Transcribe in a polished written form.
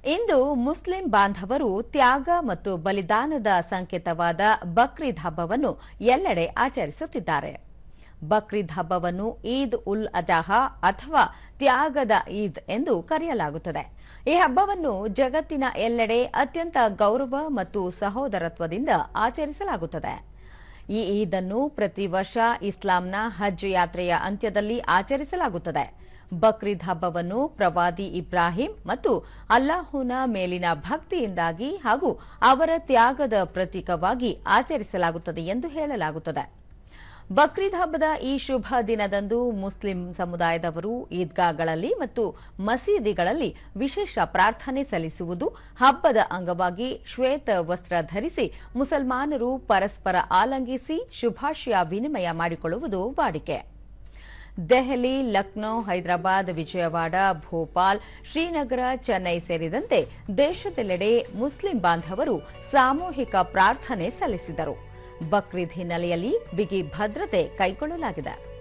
ಇಂದು Muslim ಬಾಂಧವರು ತ್ಯಾಗ ಮತ್ತು ಬಲಿದಾನದ ಸಂಕೇತವಾದ ಬಕ್ರೀದ್ ಹಬ್ಬವನ್ನು ಎಲ್ಲೆಡೆ ಆಚರಿಸುತ್ತಿದ್ದಾರೆ. ಬಕ್ರೀದ್ ಹಬ್ಬವನ್ನು ಈದ್ ಉಲ್ ಅಜಹಾ ಅಥವಾ ತ್ಯಾಗದ ಈದ್ ಎಂದು ಕರೆಯಲಾಗುತ್ತದೆ. ಈ ಹಬ್ಬವನ್ನು ಜಗತ್ತಿನ ಎಲ್ಲೆಡೆ ಅತ್ಯಂತ ಗೌರವ ಮತ್ತು ಸಹೋದರತ್ವದಿಂದ ಆಚರಿಸಲಾಗುತ್ತದೆ. ಈ ಈದನ್ನು ಪ್ರತಿ ವರ್ಷ ಇಸ್ಲಾಂನ ಹಜ್ ಯಾತ್ರೆಯ ಅಂತ್ಯದಲ್ಲಿ ಆಚರಿಸಲಾಗುತ್ತದೆ. ಬಕ್ರೀದ್ ಹಬ್ಬವನ್ನು ಪ್ರವಾದಿ ಇಬ್ರಾಹಿಂ ಮತ್ತು ಅಲ್ಲಾಹುನ ಮೇಲಿನ ಭಕ್ತಿಯಿಂದಾಗಿ ಹಾಗೂ ಅವರ ತ್ಯಾಗದ ಪ್ರತೀಕವಾಗಿ ಆಚರಿಸಲಾಗುತ್ತದೆ ಎಂದು ಹೇಳಲಾಗುತ್ತದೆ. ಬಕ್ರೀದ್ ಹಬ್ಬದ ಈ ಶುಭ ದಿನದಂದು ಮುಸ್ಲಿಂ ಸಮುದಾಯದವರು ಈದ್ಗಾಗಳಲ್ಲಿ ಮತ್ತು ಮಸೀದಿಗಳಲ್ಲಿ ವಿಶೇಷ ಪ್ರಾರ್ಥನೆ ಸಲ್ಲಿಸುವುದು, ಹಬ್ಬದ ಅಂಗವಾಗಿ ಶ್ವೇತ ವಸ್ತ್ರ ಧರಿಸಿ ಮುಸಲ್ಮಾನರು ಪರಸ್ಪರ ಆಲಿಂಗಿಸಿ ಶುಭಾಶಯ ವಿನಿಮಯ ಮಾಡಿಕೊಳ್ಳುವುದು ವಾಡಿಕೆ. ದೆಹಲಿ, ಲಕ್ನೋ, ಹೈದರಾಬಾದ್, ವಿಜಯವಾಡ, ಭೋಪಾಲ್, ಶ್ರೀನಗರ, ಚೆನ್ನೈ ಸೇರಿದಂತೆ ದೇಶದೆಲ್ಲೆಡೆ ಮುಸ್ಲಿಂ ಬಾಂಧವರು ಸಾಮೂಹಿಕ ಪ್ರಾರ್ಥನೆ ಸಲ್ಲಿಸಿದರು. ಬಕ್ರೀದ್ ಹಿನ್ನೆಲೆಯಲ್ಲಿ ಬಿಗಿ ಭದ್ರತೆ ಕೈಗೊಳ್ಳಲಾಗಿದೆ.